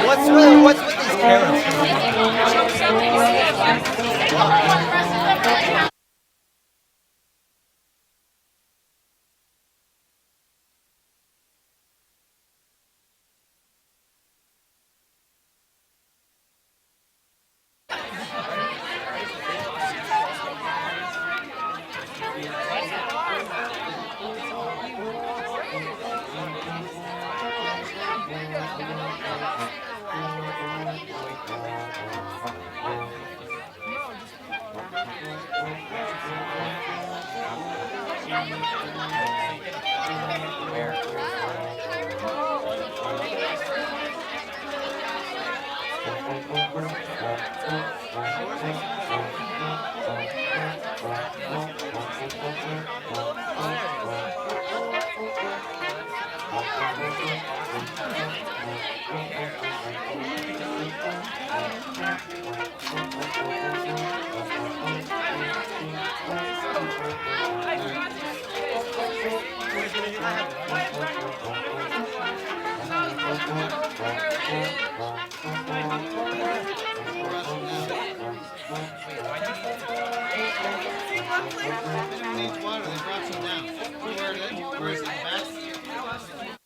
What's with these carrots? They don't need water. They brought some down. Where is it? Where is it? Back?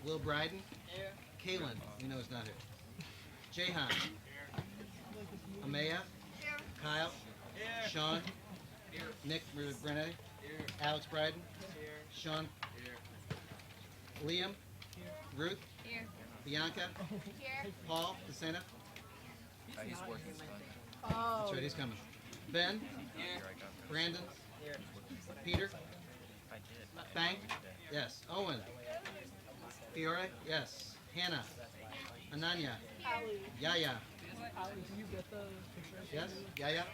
Will Bryden. Kaylin, we know is not here. Jahan. Amaya. Kyle. Sean. Nick Brene. Alex Bryden. Sean. Liam. Ruth. Bianca. Paul. Desena. He's working. That's right, he's coming. Ben. Brandon. Peter. Bang. Yes. Owen. Fiore. Yes. Hannah. Ananya. Yaya. You get the picture? Yes. Yaya.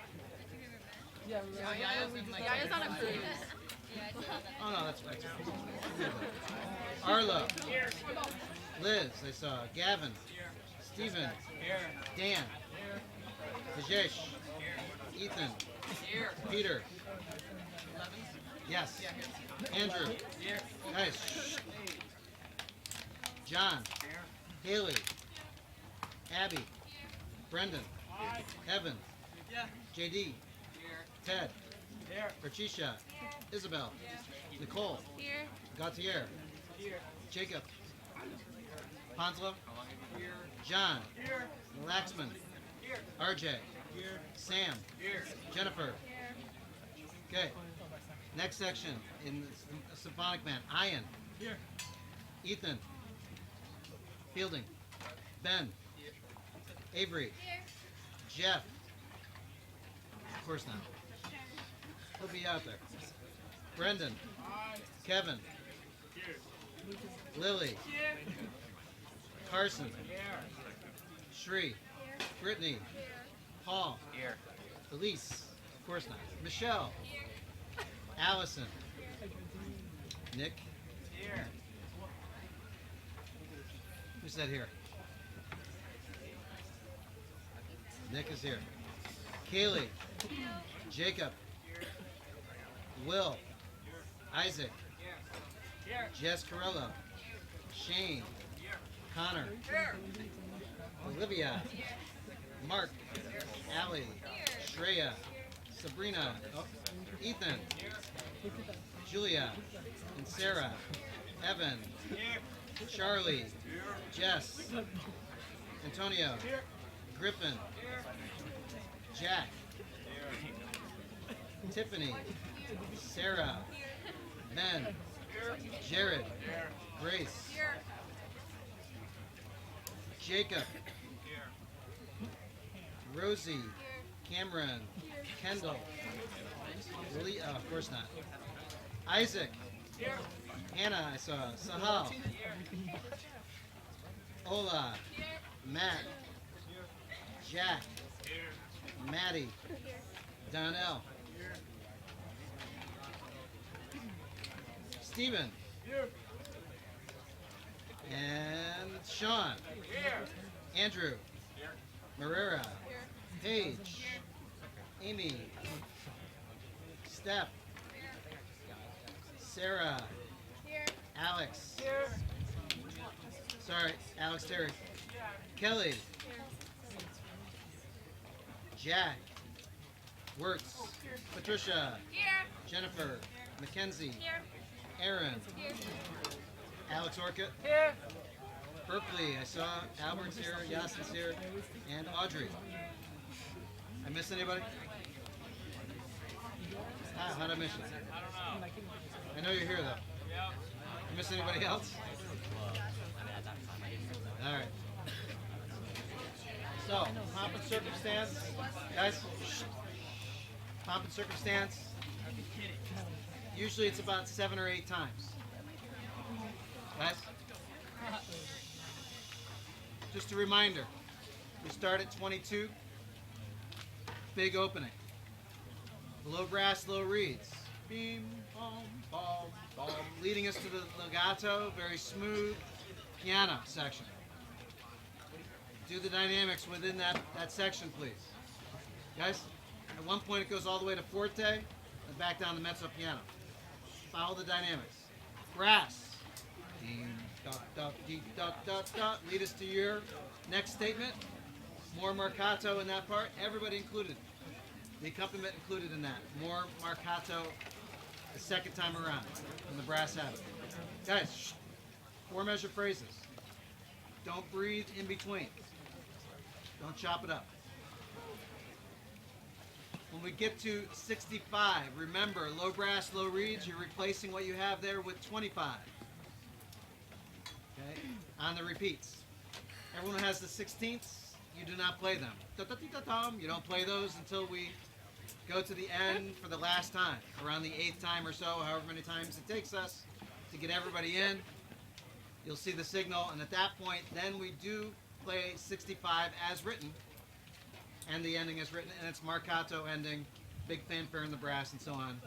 Yeah, Yaya's on a cruise. Oh no, that's right. Arlo. Liz. I saw. Gavin. Stephen. Dan. Rajesh. Ethan. Peter. Yes. Andrew. Guys. Shh. John. Haley. Abby. Brendan. Evan. JD. Ted. Patricia. Isabel. Nicole. Gautier. Jacob. Ponslow. John. Laxman. RJ. Sam. Jennifer. Okay. Next section in the symphonic band. Ian. Ethan. Fielding. Ben. Avery. Jeff. Of course not. He'll be out there. Brendan. Kevin. Lily. Carson. Shri. Brittany. Paul. Elise. Of course not. Michelle. Allison. Nick. Who's that here? Nick is here. Kaylee. Jacob. Will. Isaac. Jess Carello. Shane. Connor. Olivia. Mark. Allie. Shreya. Sabrina. Oh, Ethan. Julia. And Sarah. Evan. Charlie. Jess. Antonio. Griffin. Jack. Tiffany. Sarah. Ben. Jared. Grace. Jacob. Rosie. Cameron. Kendall. Lee, of course not. Isaac. Hannah, I saw. Sahal. Ola. Matt. Jack. Maddie. Donnell. Stephen. And Sean. Andrew. Marrera. Paige. Amy. Steph. Sarah. Alex. Sorry, Alex Terry. Kelly. Jack. Wertz. Patricia. Jennifer. Mackenzie. Aaron. Alex Orcutt. Berkeley. I saw Albert's here, Yasin's here, and Audrey. I miss anybody? How'd I miss you? I know you're here though. I miss anybody else? Alright. So, pomp and circumstance. Guys, pomp and circumstance. Usually it's about 7 or 8 times. Guys? Just a reminder. We start at 22. Big opening. Low brass, low reeds. Beam, bom, bom, bom. Leading us to the legato, very smooth piano section. Do the dynamics within that section, please. Guys, at one point it goes all the way to forte and back down to mezzo piano. Follow the dynamics. Brass. Ding, dot, dot, dee, dot, dot, dot. Lead us to your next statement. More marcato in that part. Everybody included. The accompaniment included in that. More marcato the second time around from the brass habit. Guys, 4 4 measure phrases. Don't breathe in between. Don't chop it up. When we get to 65, remember, low brass, low reeds, you're replacing what you have there with 25. Okay? On the repeats. Everyone who has the 16ths, you do not play them. You don't play those until we go to the end for the last time, around the 8th time or so, however many times it takes us to get everybody in. You'll see the signal, and at that point, then we do play 65 as written, and the ending is written, and it's marcato ending, big fanfare in the brass, and so on.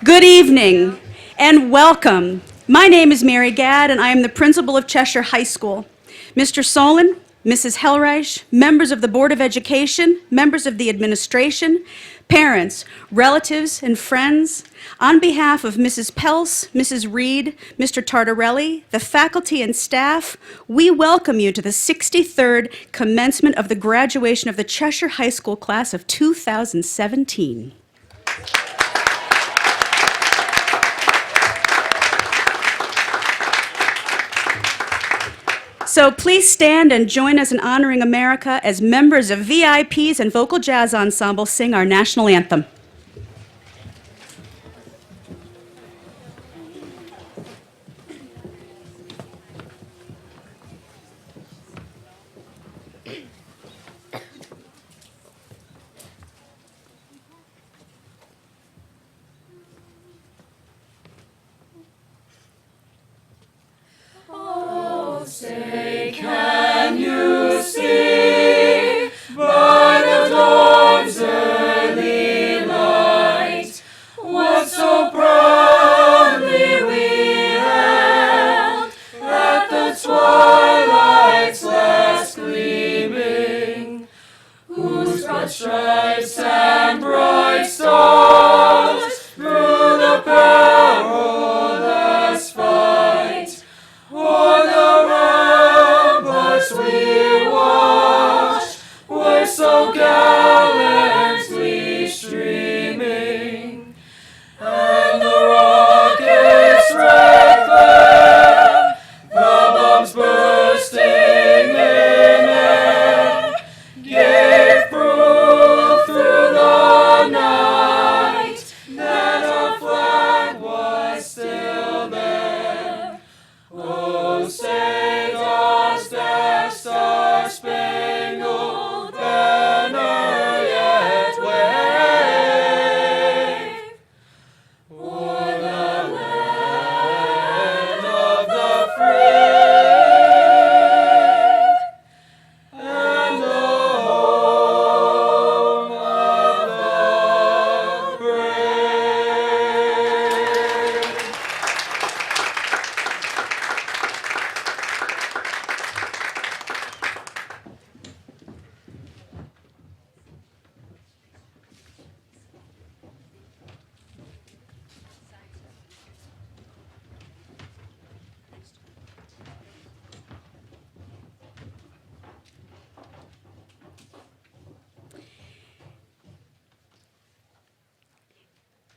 Good evening and welcome. My name is Mary Gadd and I am the principal of Cheshire High School. Mr. Solon, Mrs. Hellreich, members of the Board of Education, members of the administration, parents, relatives, and friends, on behalf of Mrs. Pels, Mrs. Reed, Mr. Tartarelli, the faculty and staff, we welcome you to the 63rd commencement of the graduation of the Cheshire High School class of 2017. So please stand and join us in honoring America as members of VIPs and Vocal Jazz Ensemble sing our national anthem.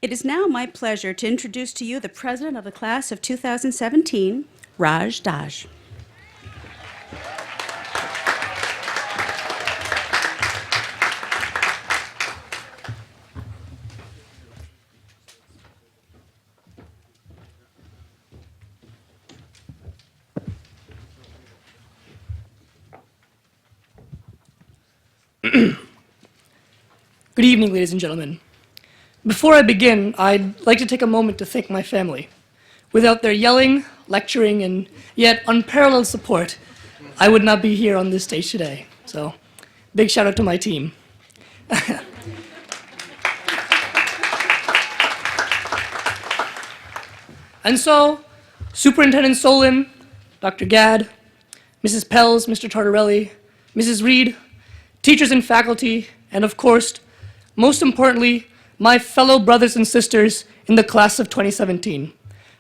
It is now my pleasure to introduce to you the president of the class of 2017, Raj Daj. Good evening, ladies and gentlemen. Before I begin, I'd like to take a moment to thank my family. Without their yelling, lecturing, and yet unparalleled support, I would not be here on this stage today. So, big shout out to my team. And so, Superintendent Solon, Dr. Gadd, Mrs. Pels, Mr. Tartarelli, Mrs. Reed, teachers and faculty, and of course, most importantly, my fellow brothers and sisters in the class of 2017.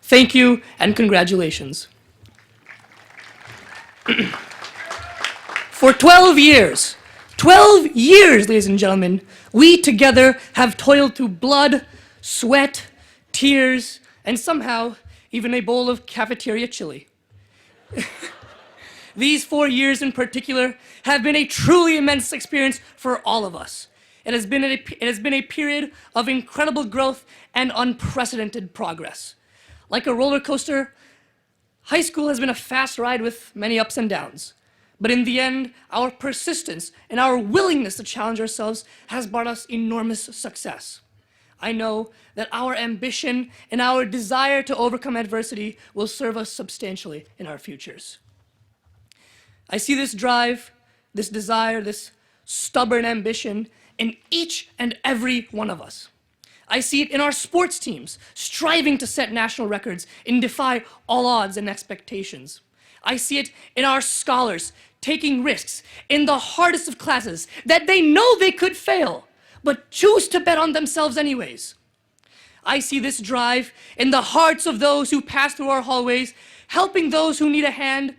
Thank you and congratulations. For 12 years, ladies and gentlemen, we together have toiled through blood, sweat, tears, and somehow even a bowl of cafeteria chili. These 4 years in particular have been a truly immense experience for all of us. It has been a period of incredible growth and unprecedented progress. Like a roller coaster, high school has been a fast ride with many ups and downs. But in the end, our persistence and our willingness to challenge ourselves has brought us enormous success. I know that our ambition and our desire to overcome adversity will serve us substantially in our futures. I see this drive, this desire, this stubborn ambition in each and every one of us. I see it in our sports teams, striving to set national records and defy all odds and expectations. I see it in our scholars, taking risks in the hardest of classes that they know they could fail, but choose to bet on themselves anyways. I see this drive in the hearts of those who pass through our hallways, helping those who need a hand,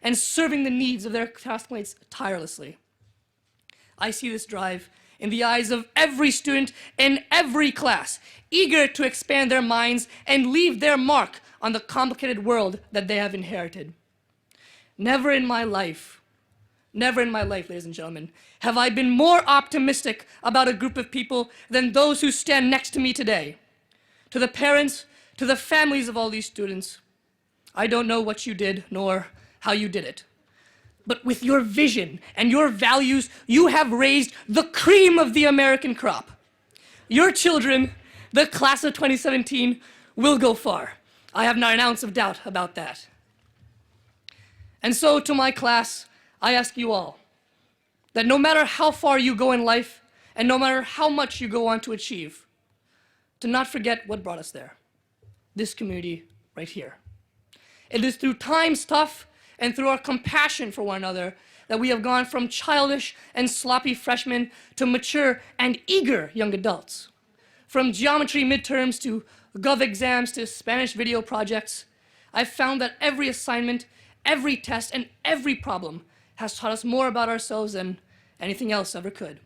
and serving the needs of their classmates tirelessly. I see this drive in the eyes of every student in every class, eager to expand their minds and leave their mark on the complicated world that they have inherited. Never in my life, ladies and gentlemen, have I been more optimistic about a group of people than those who stand next to me today. To the parents, to the families of all these students, I don't know what you did, nor how you did it. But with your vision and your values, you have raised the cream of the American crop. Your children, the class of 2017, will go far. I have not an ounce of doubt about that. And so to my class, I ask you all that no matter how far you go in life and no matter how much you go on to achieve, to not forget what brought us there, this community right here. It is through times tough and through our compassion for one another that we have gone from childish and sloppy freshmen to mature and eager young adults. From geometry midterms to gov exams to Spanish video projects, I've found that every assignment, every test, and every problem has taught us more about ourselves than anything else ever could.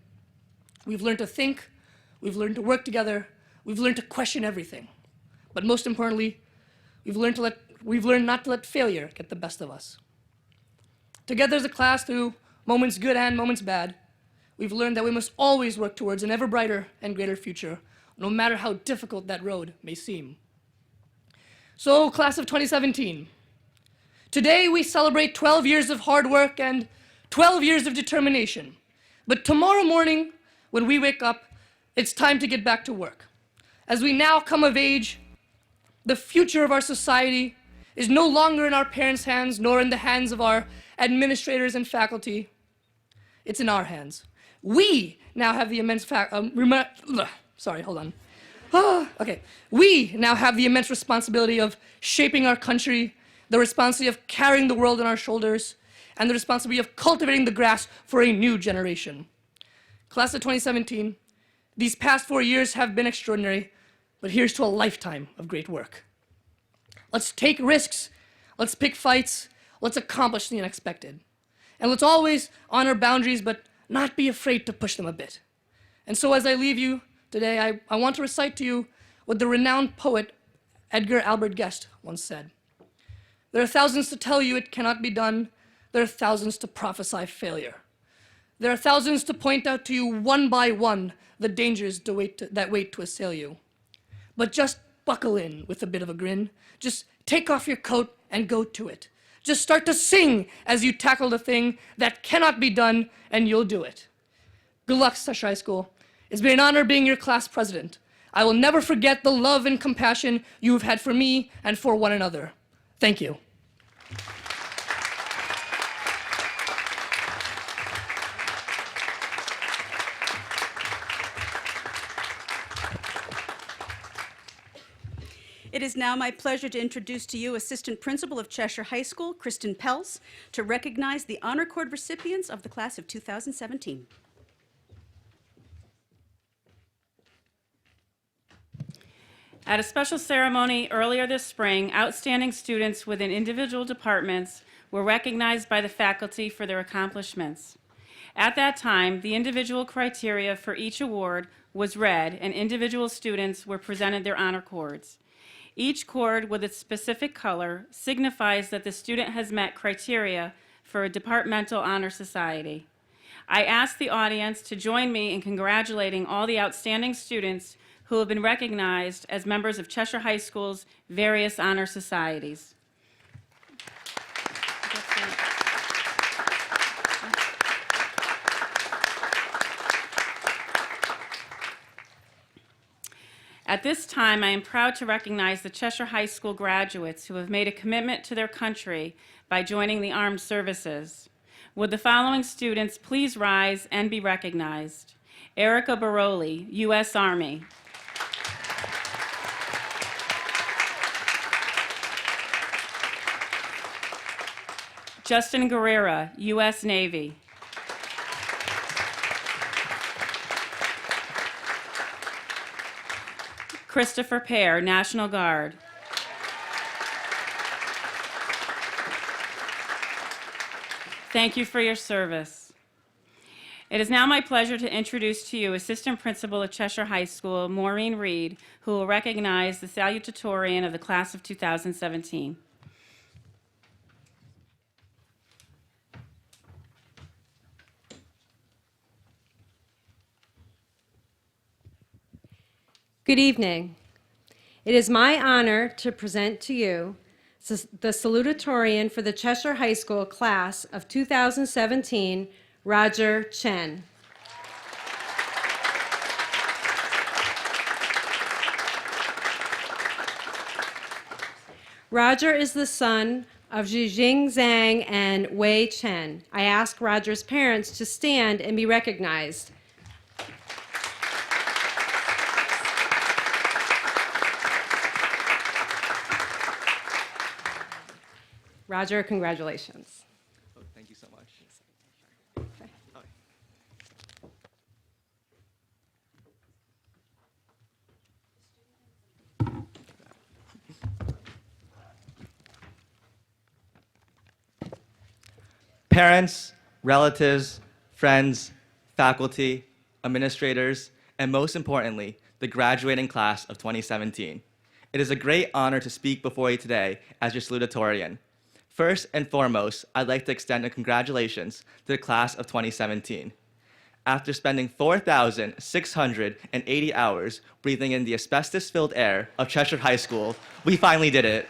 We've learned to think, we've learned to work together, we've learned to question everything. But most importantly, we've learned not to let failure get the best of us. Together as a class, through moments good and moments bad, we've learned that we must always work towards an ever brighter and greater future, no matter how difficult that road may seem. So, class of 2017, today we celebrate 12 years of hard work and 12 years of determination. But tomorrow morning, when we wake up, it's time to get back to work. As we now come of age, the future of our society is no longer in our parents' hands, nor in the hands of our administrators and faculty. It's in our hands. We now have the immense We now have the immense responsibility of shaping our country, the responsibility of carrying the world on our shoulders, and the responsibility of cultivating the grass for a new generation. Class of 2017, these past 4 years have been extraordinary, but here's to a lifetime of great work. Let's take risks, let's pick fights, let's accomplish the unexpected. And let's always honor boundaries, but not be afraid to push them a bit. And so as I leave you today, I want to recite to you what the renowned poet Edgar Albert Guest once said. There are thousands to tell you it cannot be done. There are thousands to prophesy failure. There are thousands to point out to you one by one the dangers that wait to assail you. But just buckle in with a bit of a grin. Just take off your coat and go to it. Just start to sing as you tackle the thing that cannot be done, and you'll do it. Good luck, Cheshire High School. It's been an honor being your class president. I will never forget the love and compassion you have had for me and for one another. Thank you. It is now my pleasure to introduce to you Assistant Principal of Cheshire High School, Kristen Pels, to recognize the Honor Cord recipients of the class of 2017. At a special ceremony earlier this spring, outstanding students within individual departments were recognized by the faculty for their accomplishments. At that time, the individual criteria for each award was read, and individual students were presented their honor cords. Each cord with its specific color signifies that the student has met criteria for a departmental honor society. I ask the audience to join me in congratulating all the outstanding students who have been recognized as members of Cheshire High School's various honor societies. At this time, I am proud to recognize the Cheshire High School graduates who have made a commitment to their country by joining the armed services. Would the following students please rise and be recognized? Erica Baroli, U.S. Army. Justin Guerrera, U.S. Navy. Christopher Pear, National Guard. Thank you for your service. It is now my pleasure to introduce to you Assistant Principal of Cheshire High School, Maureen Reed, who will recognize the salutatorian of the class of 2017. Good evening. It is my honor to present to you the salutatorian for the Cheshire High School class of 2017, Roger Chen. Roger is the son of Zhijing Zhang and Wei Chen. I ask Roger's parents to stand and be recognized. Roger, congratulations. Oh, thank you so much. Okay. Parents, relatives, friends, faculty, administrators, and most importantly, the graduating class of 2017. It is a great honor to speak before you today as your salutatorian. First and foremost, I'd like to extend a congratulations to the class of 2017. After spending 4,680 hours breathing in the asbestos-filled air of Cheshire High School, we finally did it.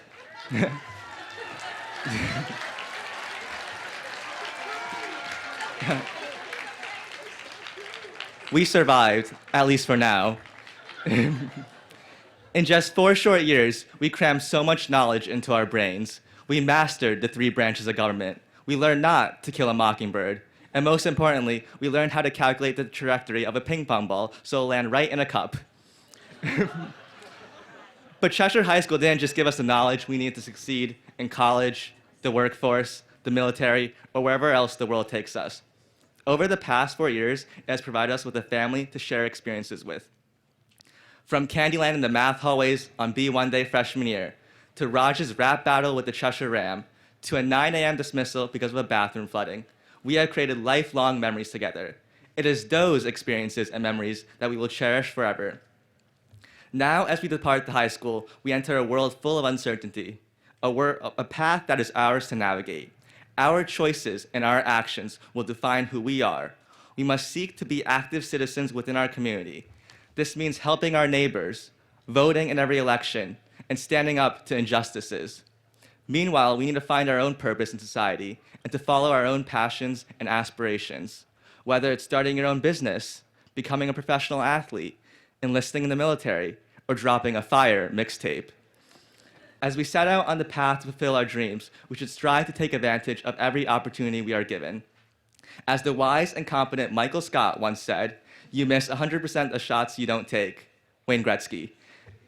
We survived, at least for now. In just 4 short years, we crammed so much knowledge into our brains. We mastered the 3 branches of government. We learned not to kill a mockingbird. And most importantly, we learned how to calculate the trajectory of a ping pong ball so it'll land right in a cup. But Cheshire High School didn't just give us the knowledge we needed to succeed in college, the workforce, the military, or wherever else the world takes us. Over the past 4 years, it has provided us with a family to share experiences with. From Candyland in the math hallways on B1 day freshman year, to Raj's rap battle with the Cheshire Ram, to a 9 a.m. dismissal because of a bathroom flooding, we have created lifelong memories together. It is those experiences and memories that we will cherish forever. Now, as we depart the high school, we enter a world full of uncertainty, a path that is ours to navigate. Our choices and our actions will define who we are. We must seek to be active citizens within our community. This means helping our neighbors, voting in every election, and standing up to injustices. Meanwhile, we need to find our own purpose in society and to follow our own passions and aspirations, whether it's starting your own business, becoming a professional athlete, enlisting in the military, or dropping a fire mixtape. As we set out on the path to fulfill our dreams, we should strive to take advantage of every opportunity we are given. As the wise and competent Michael Scott once said, "You miss 100% of shots you don't take." Wayne Gretzky.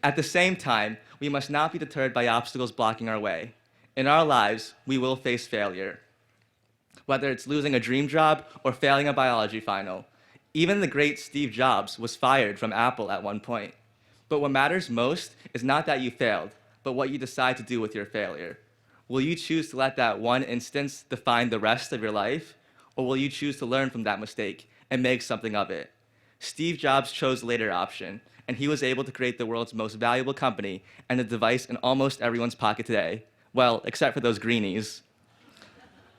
At the same time, we must not be deterred by obstacles blocking our way. In our lives, we will face failure. Whether it's losing a dream job or failing a biology final. Even the great Steve Jobs was fired from Apple at one point. But what matters most is not that you failed, but what you decide to do with your failure. Will you choose to let that one instance define the rest of your life? Or will you choose to learn from that mistake and make something of it? Steve Jobs chose the later option, and he was able to create the world's most valuable company and a device in almost everyone's pocket today. Well, except for those greenies.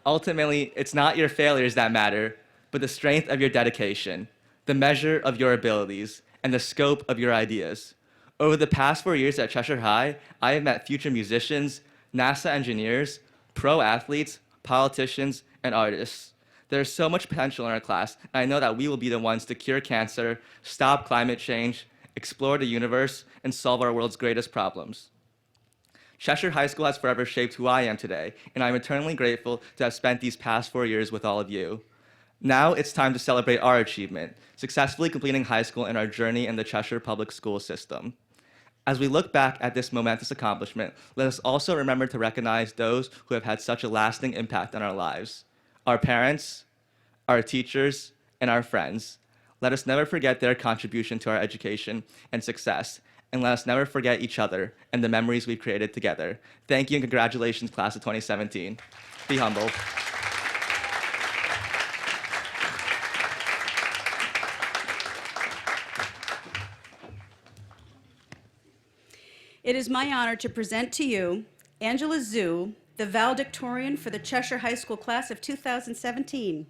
Ultimately, it's not your failures that matter, but the strength of your dedication, the measure of your abilities, and the scope of your ideas. Over the past 4 years at Cheshire High, I have met future musicians, NASA engineers, pro athletes, politicians, and artists. There is so much potential in our class, and I know that we will be the ones to cure cancer, stop climate change, explore the universe, and solve our world's greatest problems. Cheshire High School has forever shaped who I am today, and I'm eternally grateful to have spent these past 4 years with all of you. Now it's time to celebrate our achievement, successfully completing high school and our journey in the Cheshire public school system. As we look back at this momentous accomplishment, let us also remember to recognize those who have had such a lasting impact on our lives. Our parents, our teachers, and our friends. Let us never forget their contribution to our education and success, and let us never forget each other and the memories we've created together. Thank you and congratulations, class of 2017. Be humble. It is my honor to present to you Angela Zhu, the valedictorian for the Cheshire High School class of 2017.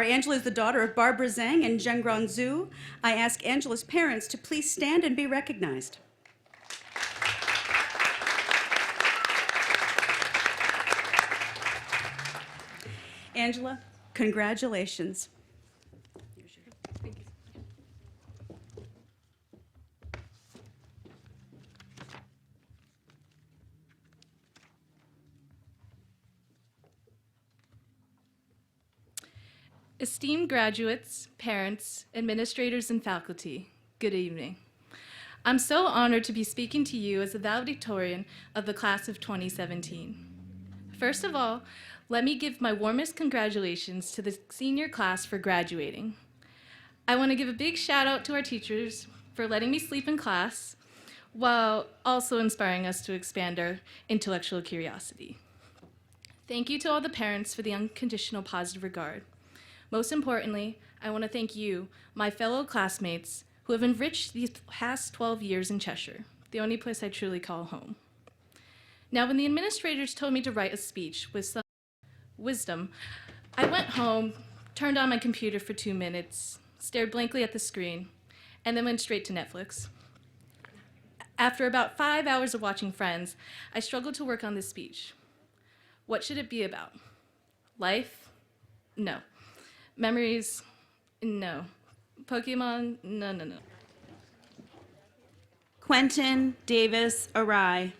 Angela is the daughter of Barbara Zhang and Zhenggran Zhu. I ask Angela's parents to please stand and be recognized. Angela, congratulations. Esteemed graduates, parents, administrators, and faculty, good evening. I'm so honored to be speaking to you as the valedictorian of the class of 2017. First of all, let me give my warmest congratulations to the senior class for graduating. I want to give a big shout out to our teachers for letting me sleep in class, while also inspiring us to expand our intellectual curiosity. Thank you to all the parents for the unconditional positive regard. Most importantly, I want to thank you, my fellow classmates, who have enriched these past 12 years in Cheshire, the only place I truly call home. Now, when the administrators told me to write a speech with some wisdom, I went home, turned on my computer for 2 minutes, stared blankly at the screen, and then went straight to Netflix. After about 5 hours of watching Friends, I struggled to work on this speech. What should it be about? Life? No. Memories? No. Pokemon? No. Quentin Davis Arai.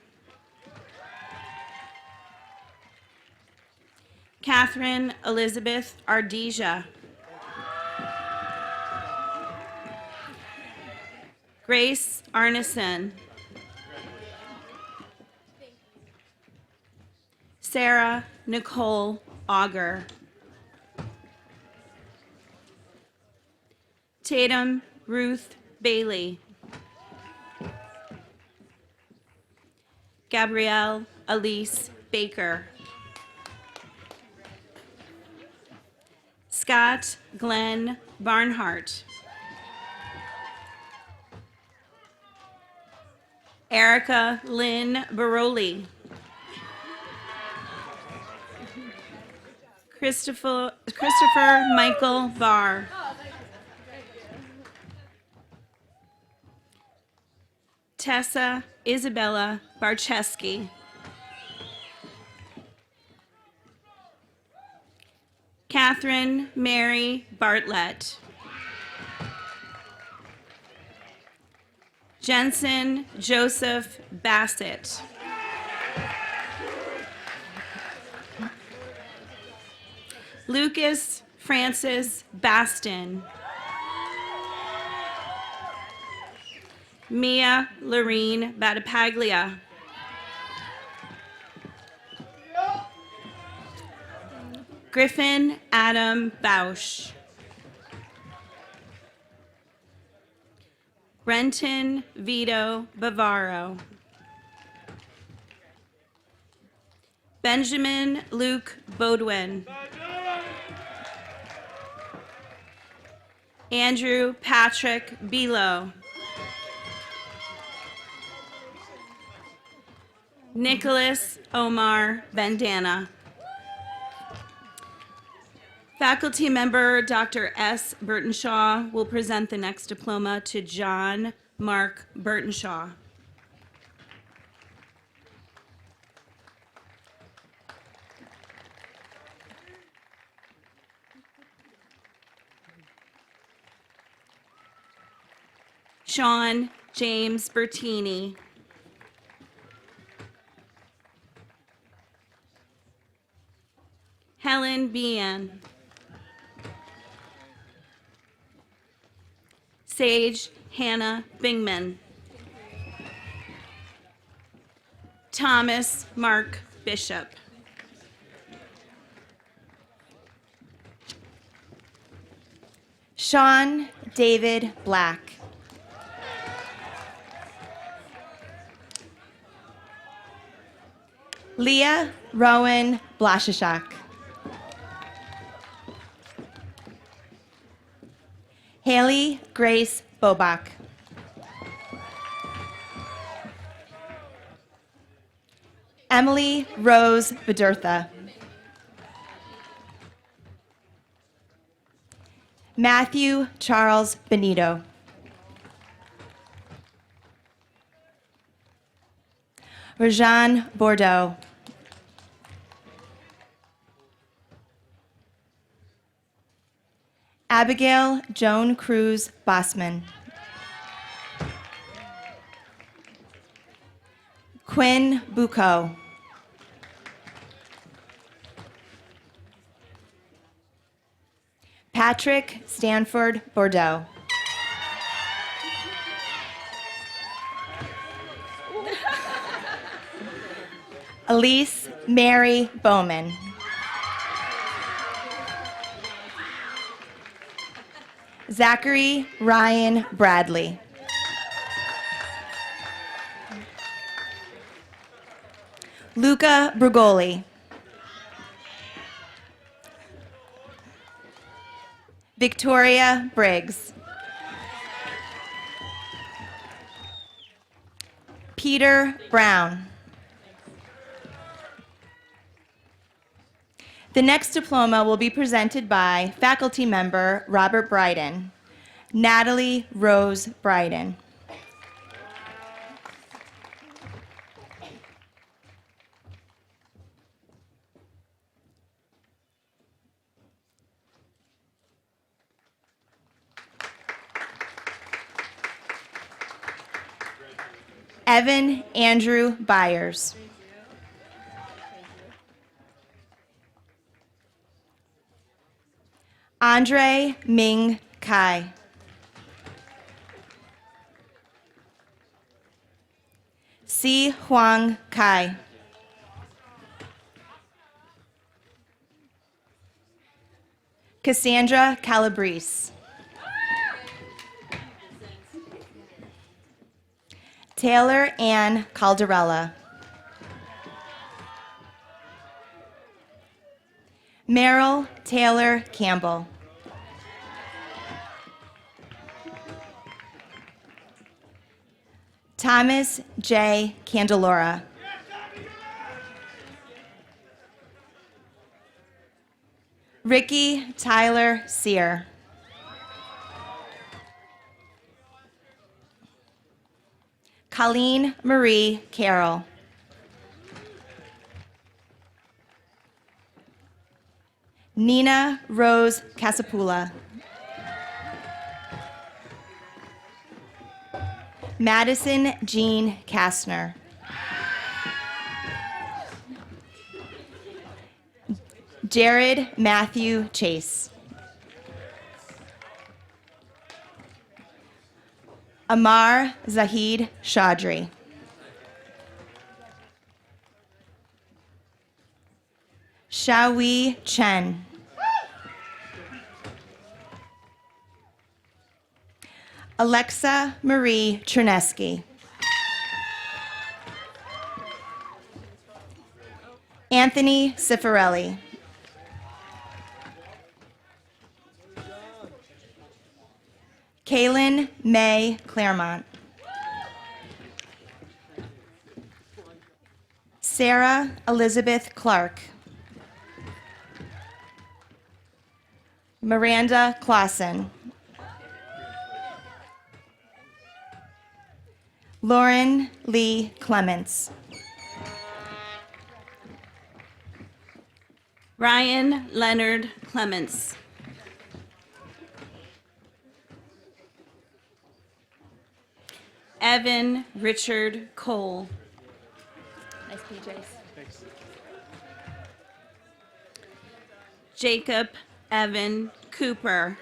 Catherine Elizabeth Ardija. Grace Arneson. Sarah Nicole Auger. Tatum Ruth Bailey. Gabrielle Elise Baker. Scott Glenn Barnhart. Erica Lynn Baroli. Christopher Michael Barr. Tessa Isabella Barcheski. Catherine Mary Bartlett. Jensen Joseph Bassett. Lucas Francis Baston. Mia Lorene Battipaglia. Griffin Adam Bausch. Renton Vito Bavaro. Benjamin Luke Bodwin. Andrew Patrick Bilo. Nicholas Omar Bandana. Faculty member Dr. S. Burtonshaw will present the next diploma to John Mark Burtonshaw. Sean James Bertini. Helen Bean. Sage Hannah Bingman. Thomas Mark Bishop. Sean David Black. Leah Rowan Blashishak. Haley Grace Bobach. Emily Rose Bedurtha. Matthew Charles Benito. Rajan Bordeaux. Abigail Joan Cruz Bossman. Quinn Bucco. Patrick Stanford Bordeaux. Elise Mary Bowman. Zachary Ryan Bradley. Luca Brugoli. Victoria Briggs. Peter Brown. The next diploma will be presented by faculty member Robert Bryden. Natalie Rose Bryden. Evan Andrew Byers. Andre Ming Kai. Si Huang Kai. Cassandra Calabrese. Taylor Ann Caldarella. Merrill Taylor Campbell. Thomas J. Candelora. Ricky Tyler Sear. Colleen Marie Carroll. Nina Rose Casapula. Madison Jean Kastner. Jared Matthew Chase. Amar Zahid Chaudhry. Xiaowei Chen. Alexa Marie Chernesky. Anthony Cifarelli. Kaylin May Claremont. Sarah Elizabeth Clark. Miranda Clausen. Lauren Lee Clements. Ryan Leonard Clements. Evan Richard Cole. Nice PJs. Thanks. Jacob Evan Cooper.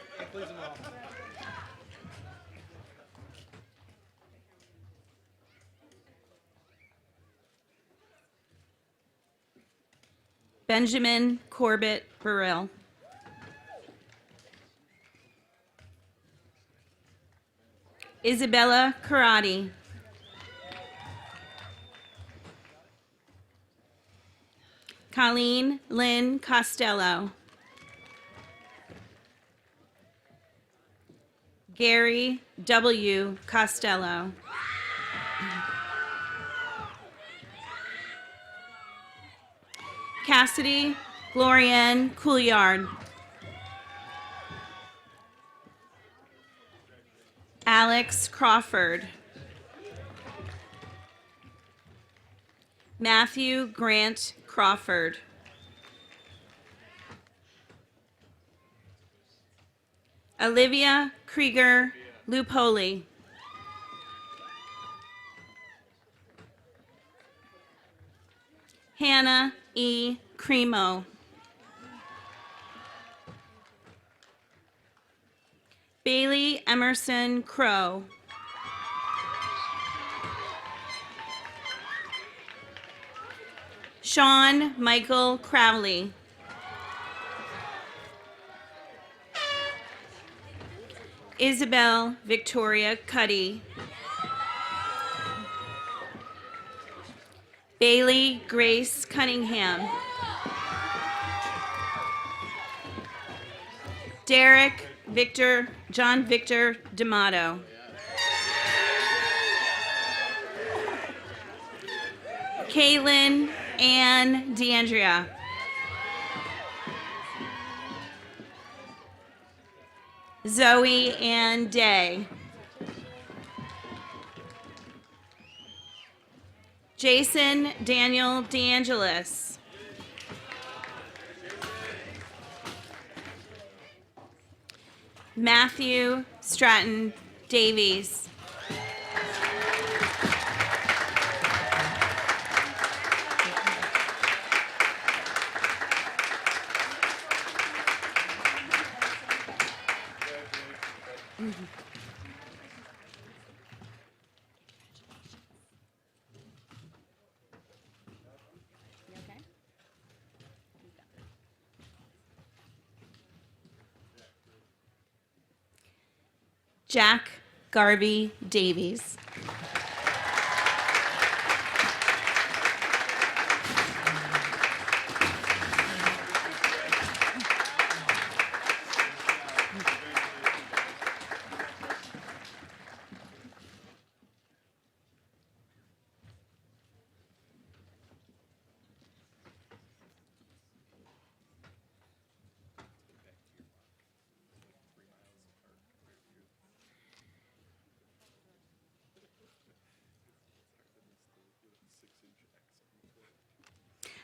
Benjamin Corbett Burrell. Isabella Karate. Colleen Lynn Costello. Gary W. Costello. Cassidy Glorianne Couillard. Alex Crawford. Matthew Grant Crawford. Olivia Krieger Lupoli. Hannah E. Cremo. Bailey Emerson Crow. Sean Michael Crowley. Isabel Victoria Cuddy. Bailey Grace Cunningham. Derek John Victor D'Amato. Caitlin Ann DeAndrea. Zoe Ann Day. Jason Daniel DeAngelis. Matthew Stratton Davies. Jack Garvey Davies.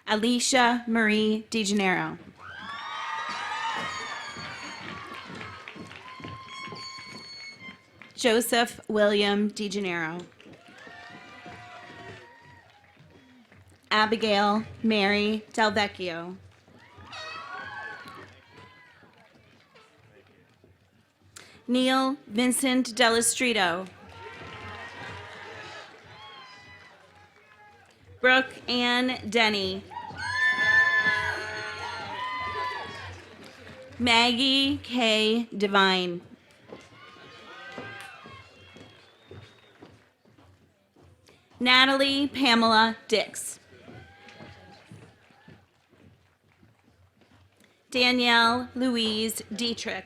Alicia Marie DeGennaro. Joseph William DeGennaro. Abigail Mary Delvecchio. Neil Vincent Delastrito. Brooke Ann Denny. Maggie K. Devine. Natalie Pamela Dix. Danielle Louise Dietrich.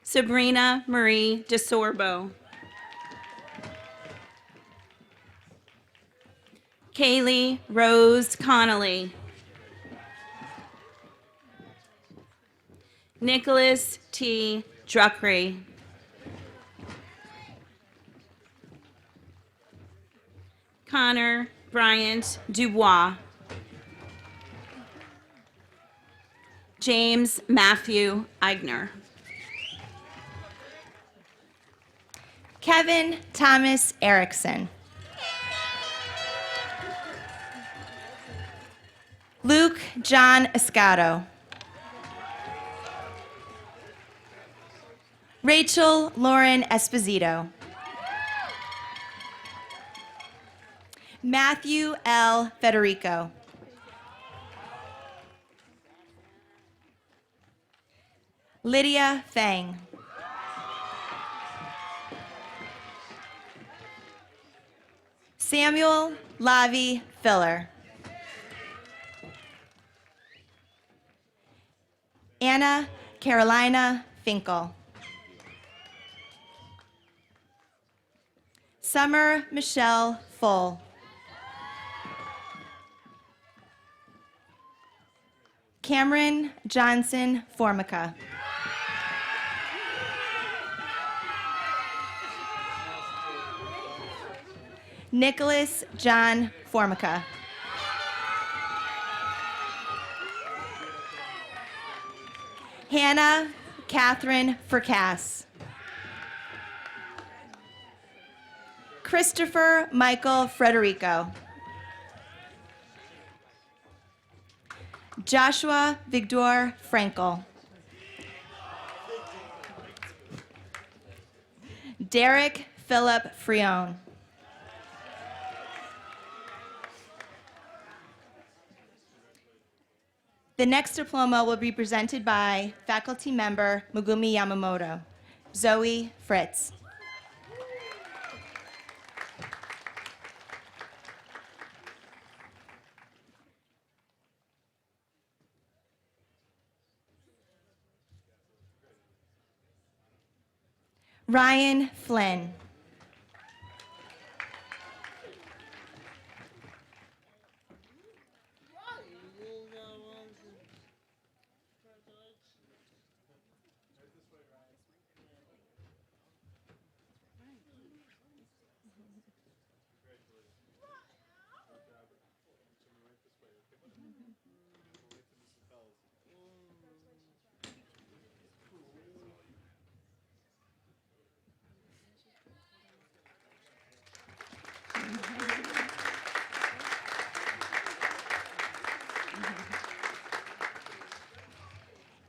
Sabrina Marie DeSorbo. Kaylee Rose Connolly. Nicholas T. Druckery. Connor Bryant Dubois. James Matthew Eigner. Kevin Thomas Erickson. Luke John Escato. Rachel Lauren Esposito. Matthew L. Federico. Lydia Fang. Samuel Lavi Filler. Anna Carolina Finkel. Summer Michelle Full. Cameron Johnson Formica. Nicholas John Formica. Hannah Catherine Fracas. Christopher Michael Frederico. Joshua Victor Frankel. Derek Philip Frione. The next diploma will be presented by faculty member Megumi Yamamoto. Zoe Fritz. Ryan Flynn.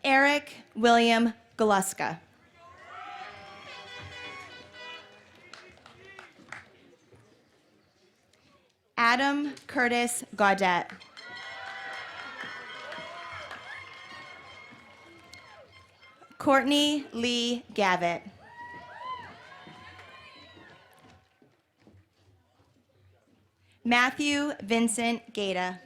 Eric William Galuska. Adam Curtis Gaudet. Courtney Lee Gavitt. Matthew Vincent Gata.